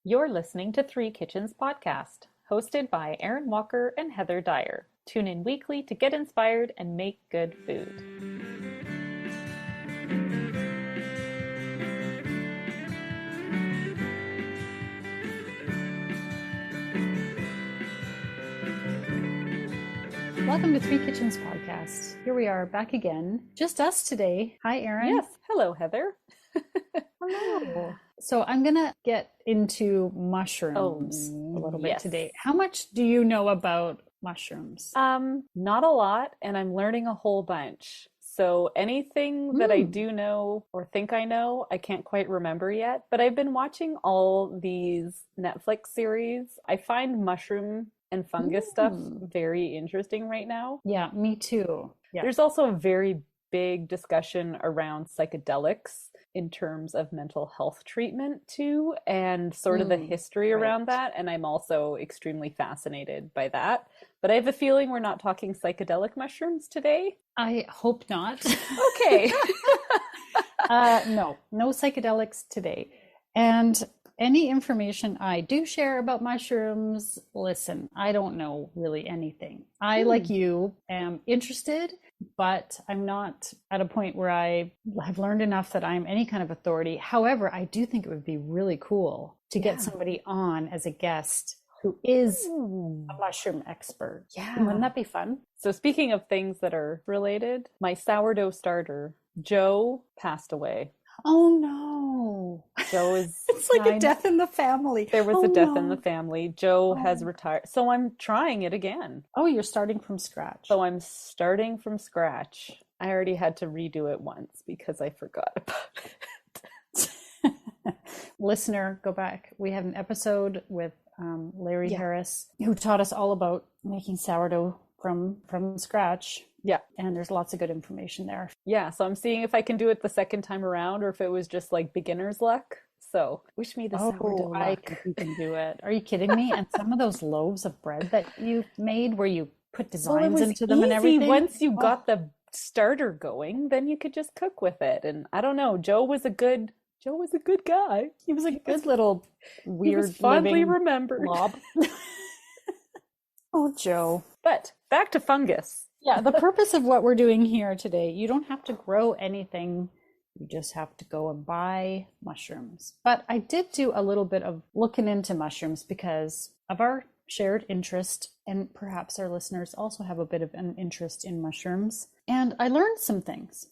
You're listening to Three Kitchens Podcast, hosted by Aaron Walker and Heather Dyer. Tune in weekly to get inspired and make good food. Welcome to Three Kitchens Podcast. Here we are back again. Just us today. Hi, Aaron. Yes. Hello, Heather. Hello. So I'm going to get into mushrooms a little bit today. How much do you know about mushrooms? Not a lot, and I'm learning a whole bunch. So anything that I do know or think I know, I can't quite remember yet. But I've been watching all these Netflix series. I find mushroom and fungus stuff very interesting right now. Yeah, me too. Yeah. There's also a very big discussion around psychedelics in terms of mental health treatment too, and sort of the history around that. And I'm also extremely fascinated by that. But I have a feeling we're not talking psychedelic mushrooms today. I hope not. Okay. No psychedelics today. And any information I do share about mushrooms, listen, I don't know really anything. I, like you, am interested, but I'm not at a point where I have learned enough that I'm any kind of authority. However, I do think it would be really cool to get somebody on as a guest who is a mushroom expert. Yeah. Wouldn't that be fun? So speaking of things that are related, my sourdough starter, Joe, passed away. Oh no. Joe is It's like a death in the family. There was a death in the family. Joe has retired. So I'm trying it again. Oh, you're starting from scratch. So I'm starting from scratch. I already had to redo it once because I forgot about it. Listener, go back. We have an episode with Larry Harris, who taught us all about making sourdough from scratch. Yeah. And there's lots of good information there. Yeah. So I'm seeing if I can do it the second time around or if it was just like beginner's luck. So wish me the sourdough I luck. think you can do it. Are you kidding me? And some of those loaves of bread that you made where you put designs into them and everything. Once you got the starter going, then you could just cook with it. And I don't know, Joe was a good guy. He was a good little weird, he was fondly remembered. Blob. Oh, Joe. But back to fungus. Yeah, the purpose of what we're doing here today, you don't have to grow anything. You just have to go and buy mushrooms. But I did do a little bit of looking into mushrooms because of our shared interest, and perhaps our listeners also have a bit of an interest in mushrooms. And I learned some things.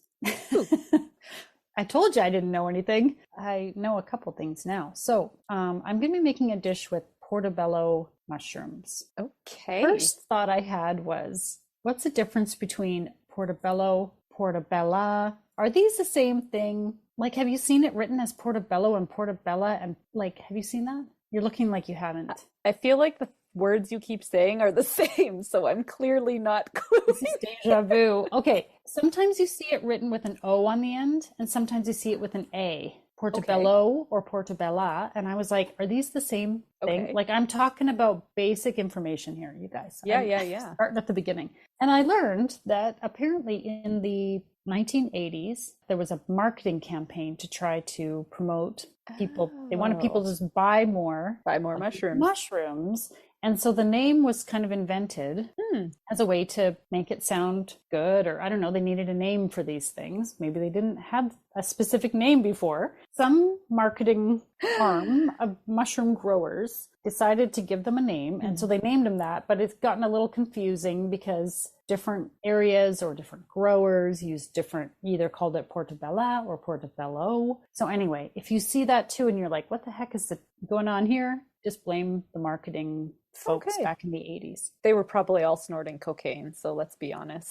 I told you I didn't know anything. I know a couple things now. So I'm going to be making a dish with portobello mushrooms. Okay. First thought I had was, what's the difference between portobello, portabella? Are these the same thing? Like, have you seen it written as portobello and portabella? And like, have you seen that? You're looking like you haven't. I feel like the words you keep saying are the same, so I'm clearly not cluing. This is deja vu. Okay, sometimes you see it written with an O on the end, and sometimes you see it with an A. Portobello or portabella. And I was like, are these the same thing? Okay. Like, I'm talking about basic information here, you guys. Yeah. Starting at the beginning. And I learned that apparently in the 1980s, there was a marketing campaign to try to promote people. They wanted people to just buy more mushrooms. And so the name was kind of invented as a way to make it sound good, or I don't know, they needed a name for these things. Maybe they didn't have a specific name before. Some marketing arm of mushroom growers decided to give them a name, and so they named them that, but it's gotten a little confusing because different areas or different growers use different, either called it portabella or portobello. So anyway, if you see that too and you're like, what the heck is going on here? Just blame the marketing folks back in the 80s. They were probably all snorting cocaine, so let's be honest.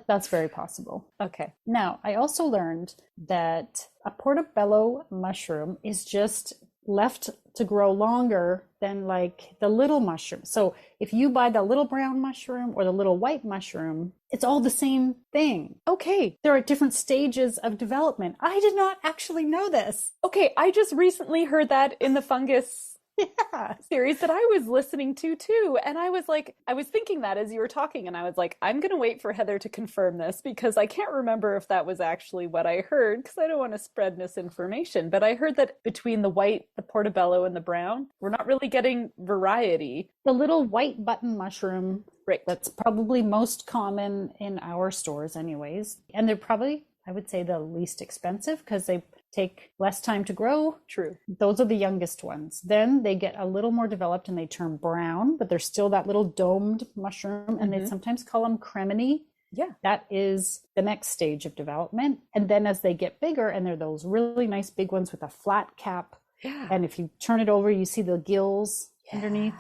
That's very possible. Okay. Now, I also learned that a portobello mushroom is just left to grow longer than like the little mushroom. So if you buy the little brown mushroom or the little white mushroom, it's all the same thing. Okay. There are different stages of development. I did not actually know this. Okay, I just recently heard that in the fungus Yeah. series that I was listening to too. And I was like, I was thinking that as you were talking, and I was like, I'm going to wait for Heather to confirm this because I can't remember if that was actually what I heard because I don't want to spread misinformation. But I heard that between the white, the portobello, and the brown, we're not really getting variety. The little white button mushroom, Right. that's probably most common in our stores anyways. And they're probably, I would say, the least expensive because they take less time to grow. True. Those are the youngest ones. Then they get a little more developed and they turn brown, but they're still that little domed mushroom. And they sometimes call them cremini. Yeah. That is the next stage of development. And then as they get bigger, and they're those really nice big ones with a flat cap. Yeah. And if you turn it over, you see the gills underneath.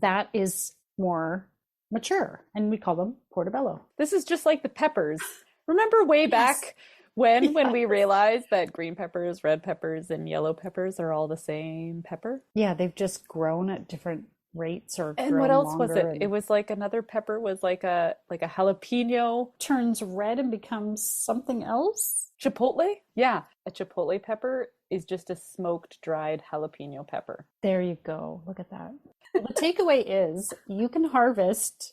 That is more mature. And we call them portobello. This is just like the peppers. Remember way back when we realized that green peppers, red peppers, and yellow peppers are all the same pepper? Yeah, they've just grown at different rates or And what else was it? and It was like another pepper was like a jalapeno. turns red and becomes something else. Chipotle? Yeah. A chipotle pepper is just a smoked dried jalapeno pepper. There you go. Look at that. Well, the takeaway is you can harvest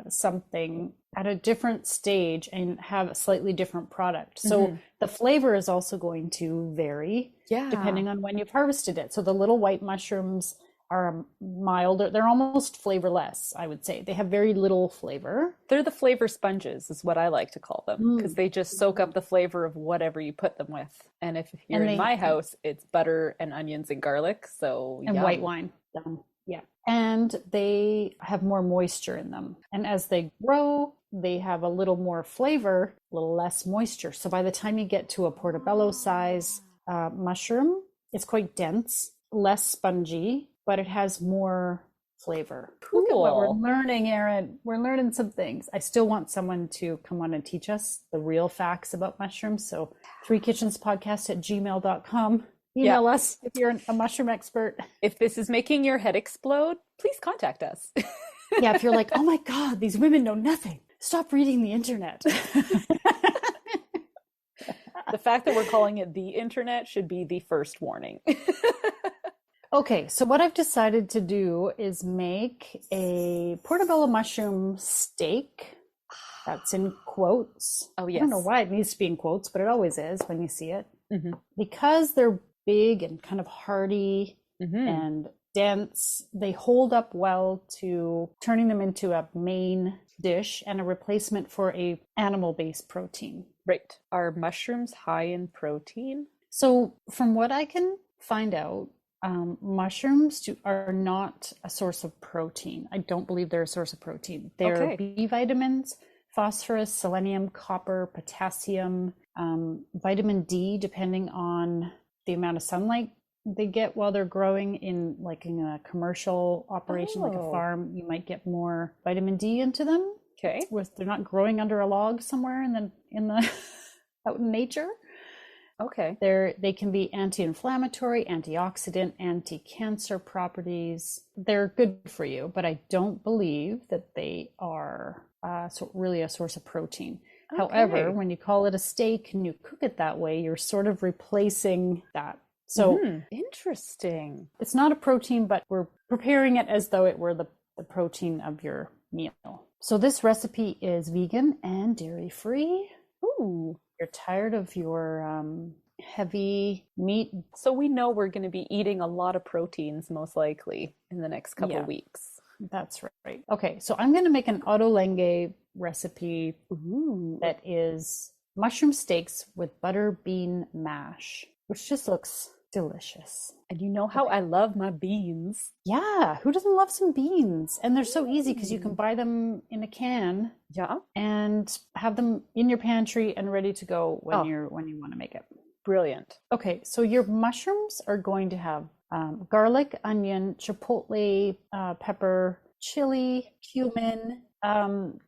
something at a different stage and have a slightly different product. So the flavor is also going to vary depending on when you've harvested it. So the little white mushrooms are milder. They're almost flavorless, I would say. They have very little flavor. They're the flavor sponges is what I like to call them because they just soak up the flavor of whatever you put them with. And if you're in my house, it's butter and onions and garlic. So and white wine. Yeah. And they have more moisture in them. And as they grow, they have a little more flavor, a little less moisture. So by the time you get to a portobello size mushroom, it's quite dense, less spongy, but it has more flavor. Cool. Look at what we're learning, Erin. We're learning some things. I still want someone to come on and teach us the real facts about mushrooms. So threekitchenspodcast@gmail.com. Email us if you're a mushroom expert. If this is making your head explode, please contact us. Yeah, if you're like, oh my God, these women know nothing. Stop reading the internet. The fact that we're calling it the internet should be the first warning. Okay, so what I've decided to do is make a portobello mushroom steak. That's in quotes. Oh, yes. I don't know why it needs to be in quotes, but it always is when you see it. Because they're big and kind of hearty and dense, they hold up well to turning them into a main dish and a replacement for a animal-based protein. Right. Are mushrooms high in protein? So from what I can find out, mushrooms are not a source of protein. I don't believe they're a source of protein. They're B vitamins, phosphorus, selenium, copper, potassium, vitamin D, depending on the amount of sunlight they get while they're growing in a commercial operation, like a farm. You might get more vitamin D into them. Okay. They're not growing under a log somewhere in the out in nature. Okay. They can be anti-inflammatory, antioxidant, anti-cancer properties. They're good for you, but I don't believe that they are really a source of protein. Okay. However, when you call it a steak and you cook it that way, you're sort of replacing that. So interesting. It's not a protein, but we're preparing it as though it were the protein of your meal. So this recipe is vegan and dairy-free. Ooh. You're tired of your heavy meat. So we know we're going to be eating a lot of proteins most likely in the next couple of weeks. That's right. Okay, so I'm going to make an ottolenghi recipe that is mushroom steaks with butter bean mash, which just looks delicious. And you know how I love my beans. Yeah, who doesn't love some beans? And they're so easy because you can buy them in a can. Yeah. And have them in your pantry and ready to go when you want to make it. Brilliant. Okay, so your mushrooms are going to have garlic, onion, chipotle, pepper, chili, cumin,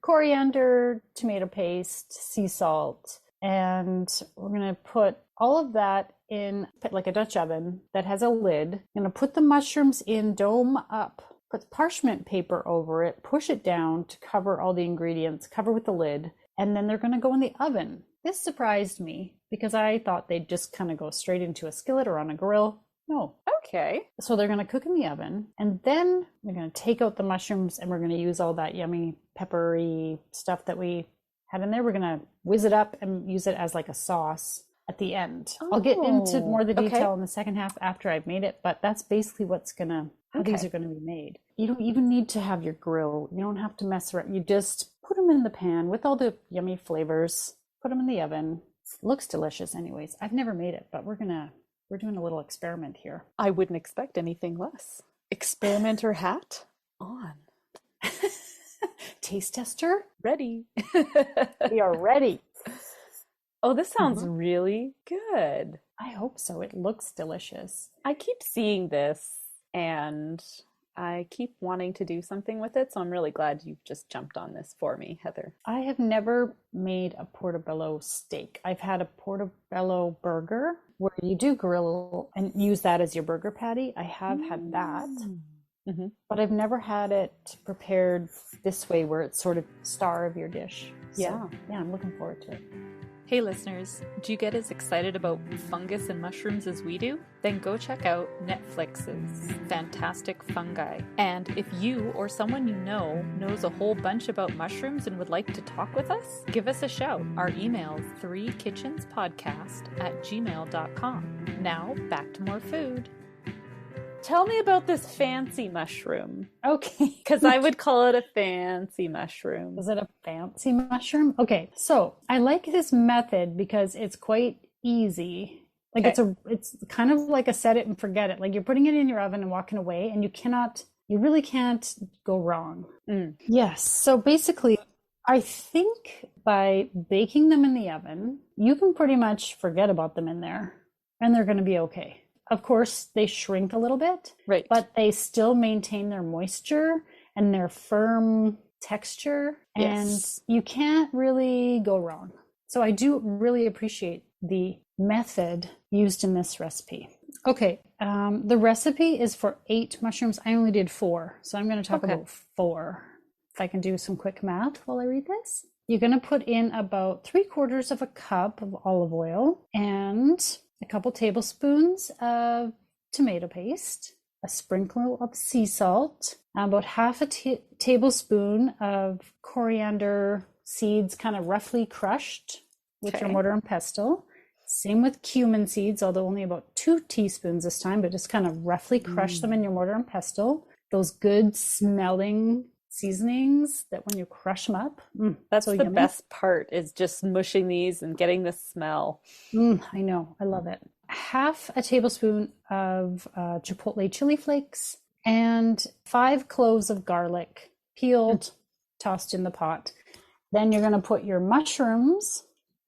coriander, tomato paste, sea salt. And we're going to put all of that in like a Dutch oven that has a lid. I'm going to put the mushrooms in, dome up, put parchment paper over it, push it down to cover all the ingredients, cover with the lid, and then they're going to go in the oven. This surprised me because I thought they'd just kind of go straight into a skillet or on a grill. No. Okay. So they're going to cook in the oven, and then we're going to take out the mushrooms, and we're going to use all that yummy peppery stuff that we had in there. We're going to whiz it up and use it as like a sauce at the end. I'll get into more of the detail in the second half after I've made it, but that's basically how these are going to be made. You don't even need to have your grill. You don't have to mess around. You just put them in the pan with all the yummy flavors, put them in the oven. It looks delicious anyways. I've never made it, but we're doing a little experiment here. I wouldn't expect anything less. Experimenter hat on. Taste tester? Ready. We are ready. Oh, this sounds really good. I hope so. It looks delicious. I keep seeing this and I keep wanting to do something with it, so I'm really glad you've just jumped on this for me, Heather. I have never made a portobello steak. I've had a portobello burger where you do grill and use that as your burger patty. I have had that, but I've never had it prepared this way where it's sort of star of your dish. So, yeah, I'm looking forward to it. Hey listeners, do you get as excited about fungus and mushrooms as we do? Then go check out Netflix's Fantastic Fungi. And if you or someone you know knows a whole bunch about mushrooms and would like to talk with us, give us a shout. Our email is 3kitchenspodcast@gmail.com. Now back to more food. Tell me about this fancy mushroom. Okay. Because I would call it a fancy mushroom. Is it a fancy mushroom? Okay. So I like this method because it's quite easy. Like it's kind of like a set it and forget it. Like you're putting it in your oven and walking away, and you really can't go wrong. Yes. So basically, I think by baking them in the oven, you can pretty much forget about them in there and they're going to be okay. Of course, they shrink a little bit, right? But they still maintain their moisture and their firm texture, and you can't really go wrong. So I do really appreciate the method used in this recipe. Okay, the recipe is for 8 mushrooms. I only did 4, so I'm going to talk about 4. If I can do some quick math while I read this. You're going to put in about 3/4 of a cup of olive oil and a couple tablespoons of tomato paste, a sprinkle of sea salt, about half a tablespoon of coriander seeds, kind of roughly crushed with your mortar and pestle. Same with cumin seeds, although only about 2 teaspoons this time, but just kind of roughly crush them in your mortar and pestle. Those good smelling seasonings that when you crush them up, that's so the yummy. Best part is just mushing these and getting the smell. I know, I love it. Half a tablespoon of chipotle chili flakes and 5 cloves of garlic, peeled, tossed in the pot. Then you're going to put your mushrooms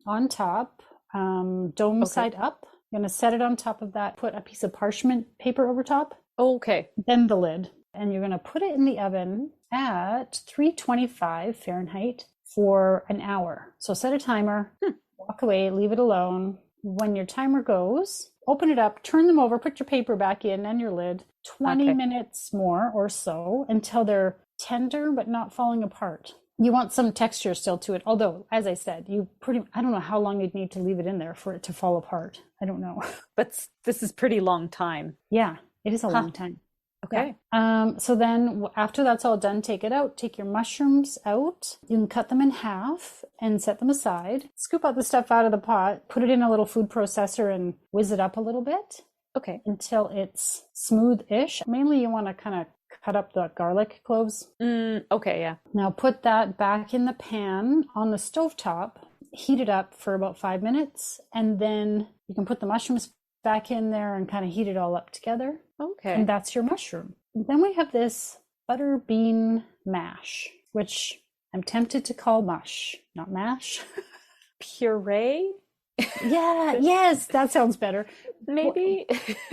on top, dome side up. You're going to set it on top of that, put a piece of parchment paper over top. Okay. Then the lid. And you're going to put it in the oven at 325 Fahrenheit for an hour. So set a timer, walk away, leave it alone. When your timer goes, open it up, turn them over, put your paper back in and your lid, 20 minutes more or so until they're tender but not falling apart. You want some texture still to it. Although, as I said, I don't know how long you'd need to leave it in there for it to fall apart. I don't know. But this is pretty long time. Yeah, it is a long time. Okay. Yeah. So then after that's all done, take it out. Take your mushrooms out. You can cut them in half and set them aside. Scoop out the stuff out of the pot. Put it in a little food processor and whiz it up a little bit. Okay. Until it's smooth-ish. Mainly you want to kind of cut up the garlic cloves. Okay, yeah. Now put that back in the pan on the stovetop. Heat it up for about 5 minutes. And then you can put the mushrooms back in there and kind of heat it all up together. Okay. And that's your mushroom. Then we have this butter bean mash, which I'm tempted to call mush, not mash. Puree? Yeah, yes, that sounds better. Maybe.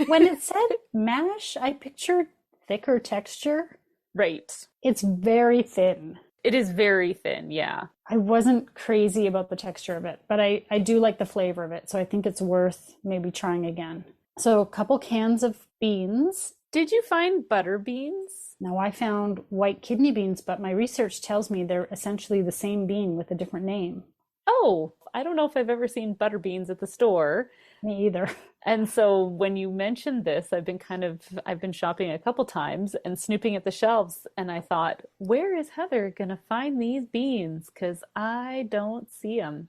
When it said mash, I pictured thicker texture. Right. It's very thin. It is very thin, yeah. I wasn't crazy about the texture of it, but I do like the flavor of it. So I think it's worth maybe trying again. So a couple cans of beans. Did you find butter beans? Now I found white kidney beans, but my research tells me they're essentially the same bean with a different name. Oh, I don't know if I've ever seen butter beans at the store. Me either. And so when you mentioned this, I've been shopping a couple times and snooping at the shelves, and I thought, where is Heather gonna find these beans? Because I don't see them.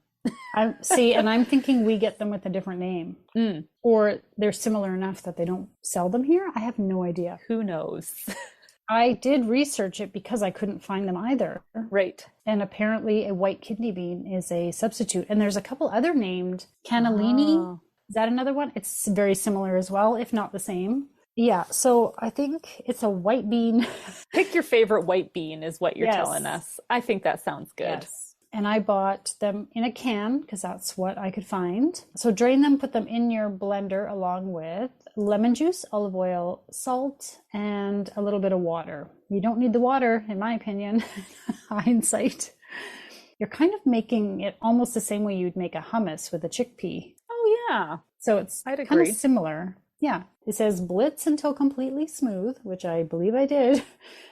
I see, and I'm thinking we get them with a different name, Mm, or they're similar enough that they don't sell them here. I have no idea. who knows? I did research it because I couldn't find them either. Right. And apparently a white kidney bean is a substitute. And there's a couple other named cannellini. Oh. Is that another one? It's very similar as well, if not the same. Yeah, so I think it's a white bean. Pick your favorite white bean is what you're Yes. telling us. I think that sounds good. Yes. And I bought them in a can because that's what I could find. So drain them, put them in your blender along with lemon juice, olive oil, salt, and a little bit of water. You don't need the water, in my opinion, hindsight. You're kind of making it almost the same way you'd make a hummus with a chickpea. Oh, yeah. So it's I'd kind agree. of similar. Yeah. It says blitz until completely smooth, which I believe I did.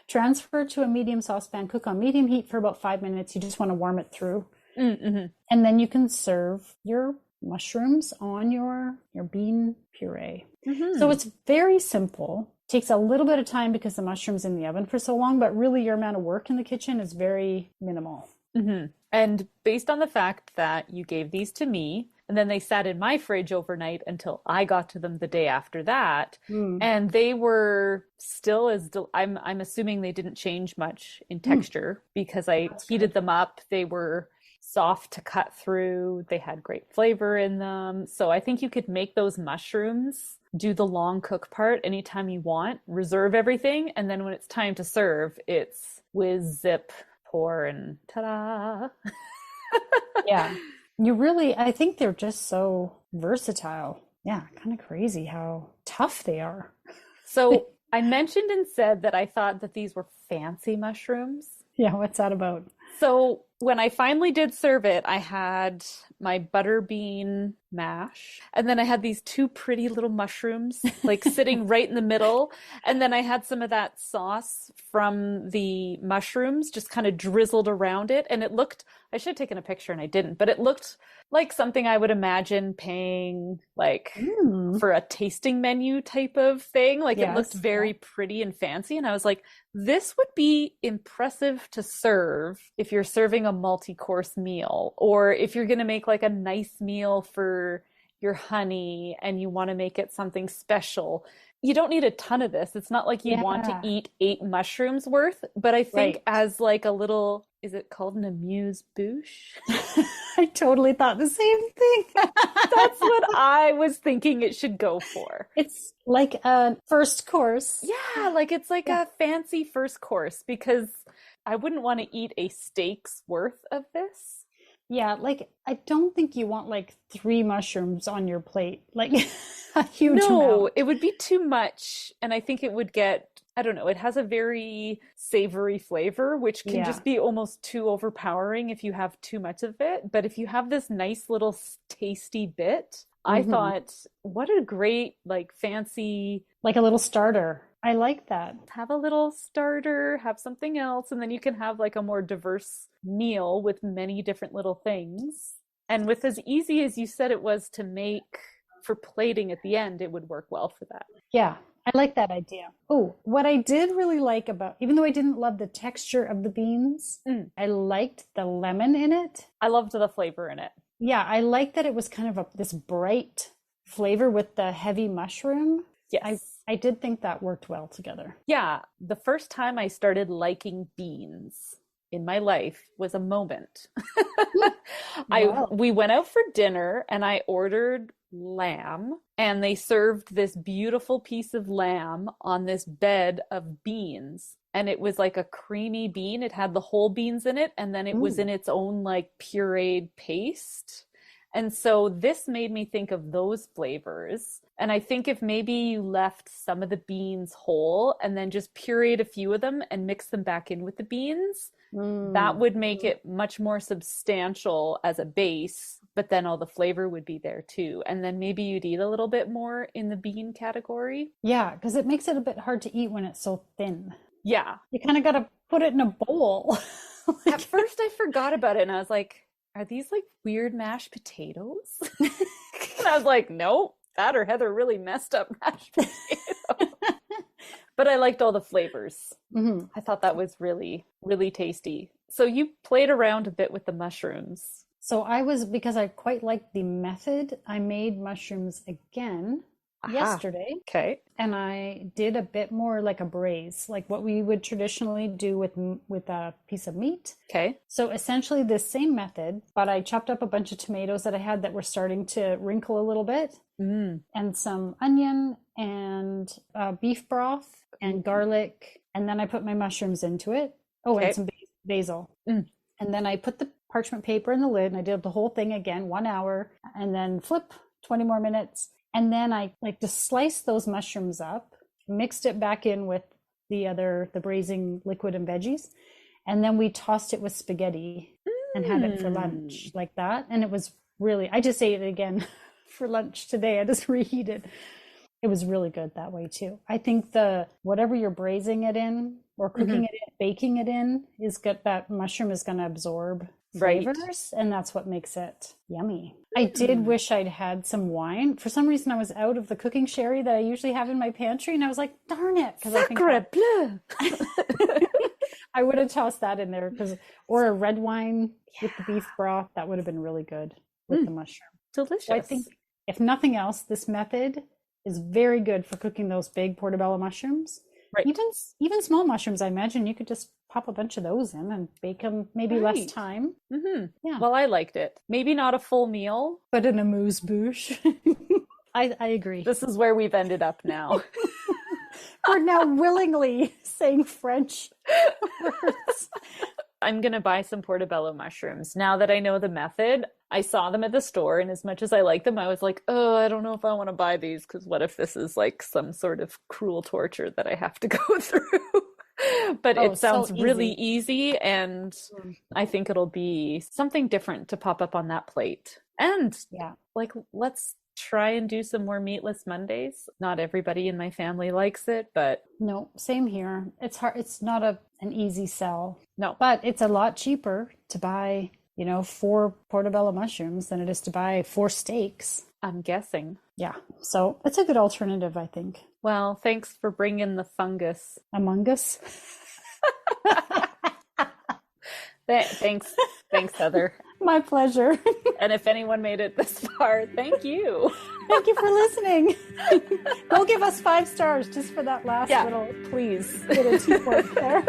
Transfer to a medium saucepan, cook on medium heat for about 5 minutes. You just want to warm it through. Mm-hmm. And then you can serve your mushrooms on your bean puree. Mm-hmm. So it's very simple. Takes a little bit of time because the mushroom's in the oven for so long, but really your amount of work in the kitchen is very minimal. Mm-hmm. And based on the fact that you gave these to me, and then they sat in my fridge overnight until I got to them the day after that, and they were still I'm assuming they didn't change much in texture because I heated them up. They were soft to cut through. They had great flavor in them. So I think you could make those mushrooms, do the long cook part anytime you want, reserve everything, and then when it's time to serve, it's whiz, zip, pour, and ta-da. Yeah. I think they're just so versatile. Yeah, kind of crazy how tough they are. So I mentioned and said that I thought that these were fancy mushrooms. Yeah, what's that about? So when I finally did serve it, I had my butter bean mash, and then I had these two pretty little mushrooms like sitting right in the middle, and then I had some of that sauce from the mushrooms just kind of drizzled around it, and it looked, I should have taken a picture and I didn't, but it looked like something I would imagine paying like for a tasting menu type of thing. Like it looked very pretty and fancy, and I was like, this would be impressive to serve if you're serving a multi-course meal, or if you're going to make like a nice meal for your honey and you want to make it something special. You don't need a ton of this. It's not like you want to eat 8 mushrooms worth, but I think as like a little, is it called an amuse-bouche? I totally thought the same thing. That's what I was thinking it should go for. It's like a first course. Yeah, like it's like a fancy first course, because I wouldn't want to eat a steak's worth of this. Yeah, like I don't think you want like 3 mushrooms on your plate, like a huge amount. It would be too much, and I think it would get, I don't know, it has a very savory flavor, which can just be almost too overpowering if you have too much of it. But if you have this nice little tasty bit, I thought, what a great, like, fancy, like a little starter. I like that. Have a little starter, have something else, and then you can have like a more diverse meal with many different little things. And with as easy as you said it was to make for plating at the end, it would work well for that. Yeah, I like that idea. Oh, what I did really like about, even though I didn't love the texture of the beans, I liked the lemon in it. I loved the flavor in it. Yeah, I liked that it was kind of this bright flavor with the heavy mushroom. Yes. I did think that worked well together. Yeah, the first time I started liking beans in my life was a moment. We went out for dinner and I ordered lamb, and they served this beautiful piece of lamb on this bed of beans. And it was like a creamy bean. It had the whole beans in it, and then it was in its own like pureed paste. And so this made me think of those flavors. And I think if maybe you left some of the beans whole and then just pureed a few of them and mixed them back in with the beans, that would make it much more substantial as a base, but then all the flavor would be there too. And then maybe you'd eat a little bit more in the bean category. Yeah, because it makes it a bit hard to eat when it's so thin. Yeah. You kind of got to put it in a bowl. At first I forgot about it and I was like, are these like weird mashed potatoes? And I was like, nope, that or Heather really messed up mashed potatoes. But I liked all the flavors. Mm-hmm. I thought that was really, really tasty. So you played around a bit with the mushrooms. So because I quite liked the method, I made mushrooms again yesterday. Okay. And I did a bit more like a braise, like what we would traditionally do with a piece of meat. Okay. So essentially the same method, but I chopped up a bunch of tomatoes that I had that were starting to wrinkle a little bit, and some onion and beef broth and garlic. And then I put my mushrooms into it. Oh, and some basil. And then I put the parchment paper in the lid and I did the whole thing again, 1 hour, and then flip 20 more minutes. And then I like to slice those mushrooms up, mixed it back in with the braising liquid and veggies. And then we tossed it with spaghetti and had it for lunch like that. And it was really, I just ate it again for lunch today. I just reheated. It was really good that way too. I think whatever you're braising it in or cooking it in, baking it in is good. That mushroom is going to absorb flavors, and that's what makes it yummy. I did wish I'd had some wine. For some reason, I was out of the cooking sherry that I usually have in my pantry, and I was like, darn it. Sacre bleu. I would have tossed that in there, or a red wine with the beef broth. That would have been really good with the mushroom. Delicious. So I think, if nothing else, this method is very good for cooking those big portobello mushrooms. Right. Even small mushrooms, I imagine you could just pop a bunch of those in and bake them maybe less time. Yeah. Well, I liked it. Maybe not a full meal, but an amuse-bouche. I agree. This is where we've ended up now. We're now willingly saying French words. I'm going to buy some portobello mushrooms. Now that I know the method, I saw them at the store, and as much as I like them, I was like, oh, I don't know if I want to buy these, because what if this is like some sort of cruel torture that I have to go through? But it sounds so really easy, and I think it'll be something different to pop up on that plate. And let's try and do some more meatless Mondays. Not everybody in my family likes it, but no, same here. It's hard. It's not an easy sell. No, but it's a lot cheaper to buy 4 portobello mushrooms than it is to buy 4 steaks. I'm guessing. Yeah. So it's a good alternative, I think. Well, thanks for bringing the fungus. Among us. Thanks, Heather. My pleasure. And if anyone made it this far, thank you. Thank you for listening. Go give us 5 stars just for that last little, please. Little teamwork there.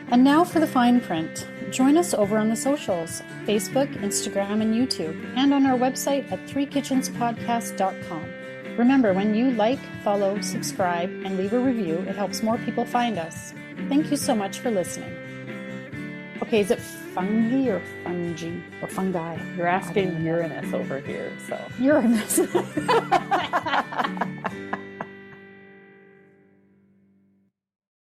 And now for the fine print. Join us over on the socials, Facebook, Instagram, and YouTube, and on our website at threekitchenspodcast.com. Remember, when you like, follow, subscribe, and leave a review, it helps more people find us. Thank you so much for listening. Okay, is it fungi or fungi or fungi? You're asking Uranus over here, so. Uranus.